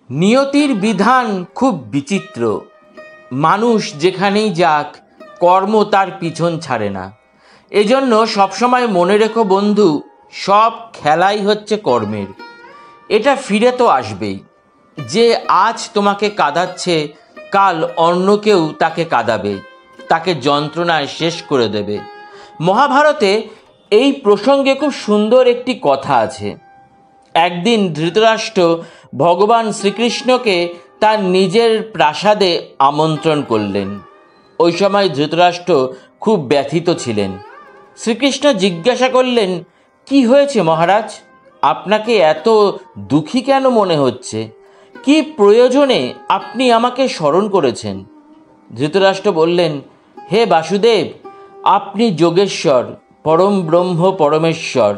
নিয়তির বিধান খুব বিচিত্র। মানুষ যেখানেই যাক, কর্ম তার পিছন ছাড়ে না। এজন্য সবসময় মনে রেখো বন্ধু, সব খেলাই হচ্ছে কর্মের। এটা ফিরে তো আসবেই। যে আজ তোমাকে কাঁদাচ্ছে, কাল অন্য কেউ তাকে কাঁদাবে, তাকে যন্ত্রণায় শেষ করে দেবে। মহাভারতে এই প্রসঙ্গে খুব সুন্দর একটি কথা আছে। একদিন ধৃতরাষ্ট্র ভগবান শ্রীকৃষ্ণকে তার নিজের প্রাসাদে আমন্ত্রণ করলেন। ওই সময় ধৃতরাষ্ট্র খুব ব্যথিত ছিলেন। শ্রীকৃষ্ণ জিজ্ঞাসা করলেন, কি হয়েছে মহারাজ? আপনাকে এত দুঃখী কেন মনে হচ্ছে? কি প্রয়োজনে আপনি আমাকে স্মরণ করেছেন? ধৃতরাষ্ট্র বললেন, হে বাসুদেব, আপনি যোগেশ্বর, পরম ব্রহ্ম পরমেশ্বর,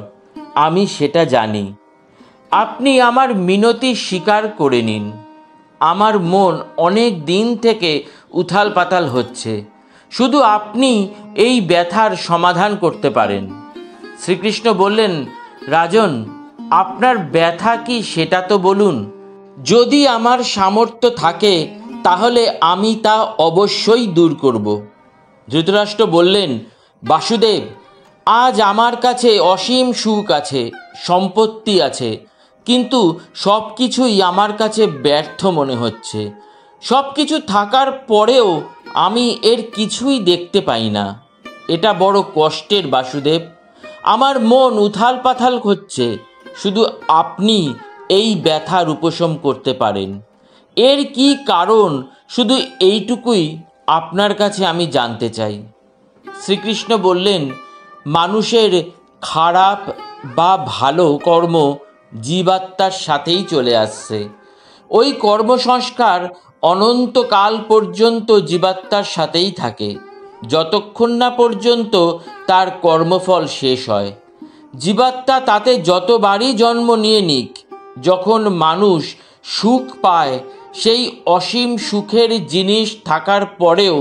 আমি সেটা জানি। আপনি আমার মিনতি স্বীকার করে নিন। আমার মন অনেক দিন থেকে উথাল পাতাল হচ্ছে, শুধু আপনি এই ব্যথার সমাধান করতে পারেন। শ্রীকৃষ্ণ বললেন, রাজন, আপনার ব্যথা কি সেটা তো বলুন। যদি আমার সামর্থ্য থাকে তাহলে আমি তা অবশ্যই দূর করব। ধৃতরাষ্ট্র বললেন, বাসুদেব, আজ আমার কাছে অসীম সুখ আছে, সম্পত্তি আছে, কিন্তু সব কিছুই আমার কাছে ব্যর্থ মনে হচ্ছে। সব কিছু থাকার পরেও আমি এর কিছুই দেখতে পাই না। এটা বড় কষ্টের বাসুদেব। আমার মন উথাল পাথাল হচ্ছে, শুধু আপনি এই ব্যথার উপশম করতে পারেন। এর কি কারণ, শুধু এইটুকুই আপনার কাছে আমি জানতে চাই। শ্রীকৃষ্ণ বললেন, মানুষের খারাপ বা ভালো কর্ম জীবাত্মার সাথেই চলে আসছে। ওই কর্মসংস্কার অনন্তকাল পর্যন্ত জীবাত্মার সাথেই থাকে, যতক্ষণ না পর্যন্ত তার কর্মফল শেষ হয়। জীবাত্মা তাতে যতবারই জন্ম নিয়ে নিক, যখন মানুষ সুখ পায়, সেই অসীম সুখের জিনিস থাকার পরেও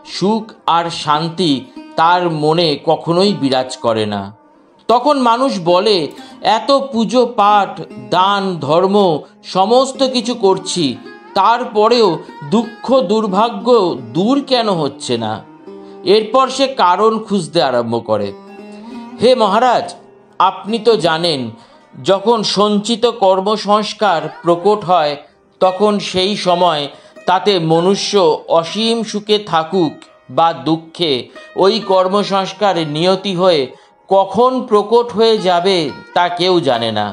সুখ আর শান্তি তার মনে কখনোই বিরাজ করে না। তখন মানুষ বলে, এত পুজো পাঠ দান ধর্ম সমস্ত কিছু করছি, তারপরেও দুঃখ দুর্ভাগ্য দূর কেন হচ্ছে না? এরপর সে কারণ খুঁজতে আরম্ভ করে। হে মহারাজ, আপনি তো জানেন, যখন সঞ্চিত কর্মসংস্কার প্রকট হয়, তখন সেই সময় তাতে মনুষ্য অসীম সুখে থাকুক বা দুঃখে, ওই কর্মসংস্কার নিয়তি হয়ে কখন প্রকট হয়ে যাবে তা কেউ জানে না।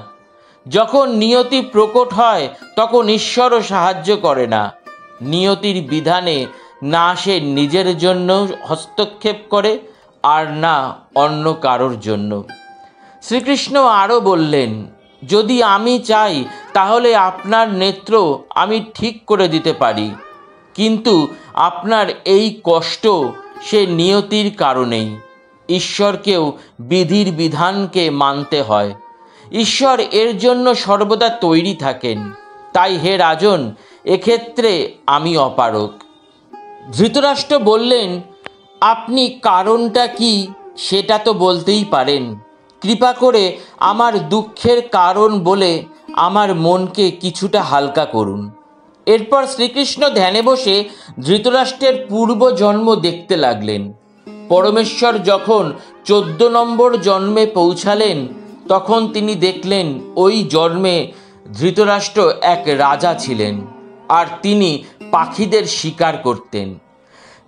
যখন নিয়তি প্রকট হয়, তখন ঈশ্বরও সাহায্য করে না। নিয়তির বিধানে না সে নিজের জন্য হস্তক্ষেপ করে, আর না অন্য কারোর জন্য। শ্রীকৃষ্ণ আরও বললেন, যদি আমি চাই তাহলে আপনার নেত্র আমি ঠিক করে দিতে পারি, কিন্তু আপনার এই কষ্ট সে নিয়তির কারণেই। ঈশ্বরকেও বিধির বিধানকে মানতে হয়। ঈশ্বর এর জন্য সর্বদা তৈরি থাকেন। তাই হে রাজন, এক্ষেত্রে আমি অপারগ। ধৃতরাষ্ট্র বললেন, আপনি কারণটা কি সেটা তো বলতেই পারেন। কৃপা করে আমার দুঃখের কারণ বলে আমার মনকে কিছুটা হালকা করুন। এরপর শ্রীকৃষ্ণ ধ্যানে বসে ধৃতরাষ্ট্রের পূর্বজন্ম দেখতে লাগলেন। পরমেশ্বর যখন 14 নম্বর জন্মে পৌঁছালেন, তখন তিনি দেখলেন ওই জন্মে ধৃতরাষ্ট্র এক রাজা ছিলেন, আর তিনি পাখিদের শিকার করতেন।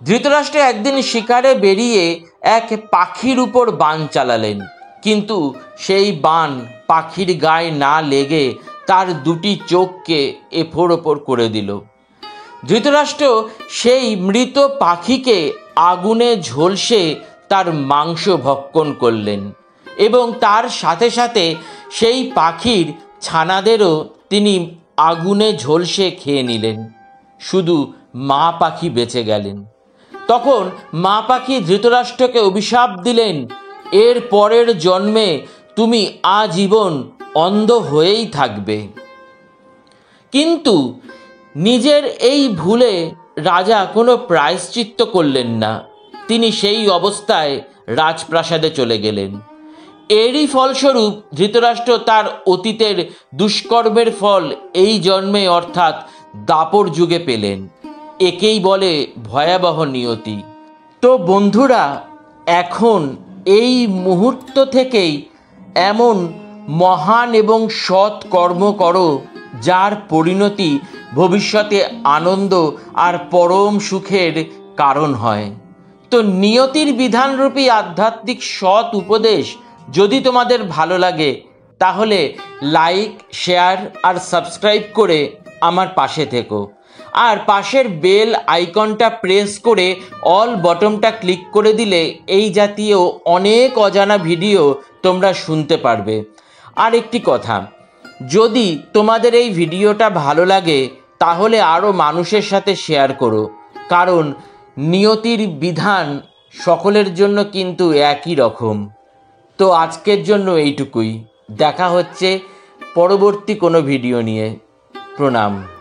ধৃতরাষ্ট্র একদিন শিকারে বেরিয়ে এক পাখির উপর বাণ চালালেন, কিন্তু সেই বাণ পাখির গায়ে না লেগে তার দুটি চোখকে এফোড় ওপর করে দিল। ধৃতরাষ্ট্র সেই মৃত পাখিকে আগুনে ঝলসে তার মাংস ভক্ষণ করলেন, এবং তার সাথে সাথে সেই পাখির ছানাদেরও তিনি আগুনে ঝলসে খেয়ে নিলেন। শুধু মা পাখি বেঁচে গেলেন। তখন মা পাখি ধৃতরাষ্ট্রকে অভিশাপ দিলেন, এর পরের জন্মে তুমি আজীবন অন্ধ হয়েই থাকবে। কিন্তু নিজের এই ভুলে রাজা কোনো প্রায়শ্চিত্ত করলেন না। তিনি সেই অবস্থায় রাজপ্রাসাদে চলে গেলেন এরই ফলস্বরূপ ধৃতরাষ্ট্র তার অতীতের দুষ্কর্মের ফল এই জন্মে অর্থাৎ দাপর যুগে পেলেন। একেই বলে ভয়াবহ নিয়তি। তো বন্ধুরা, এখন এই মুহূর্ত থেকেই এমন মহান এবং সৎ কর্ম করো যার পরিণতি ভবিষ্যতে আনন্দ আর পরম সুখের কারণ হয়। তো নিয়তির বিধানরূপী আধ্যাত্মিক সৎ উপদেশ যদি তোমাদের ভালো লাগে তাহলে লাইক, শেয়ার আর সাবস্ক্রাইব করে আমার পাশে থেকো। আর পাশের বেল আইকনটা প্রেস করে অল বটনটা ক্লিক করে দিলে এই জাতীয় অনেক অজানা ভিডিও তোমরা শুনতে পারবে। আর একটি কথা, যদি তোমাদের এই ভিডিওটা ভালো লাগে তাহলে আরও মানুষের সাথে শেয়ার করো, কারণ নিয়তির বিধান সকলের জন্য কিন্তু একই রকম। তো আজকের জন্য এইটুকুই। দেখা হচ্ছে পরবর্তী কোনো ভিডিও নিয়ে। প্রণাম।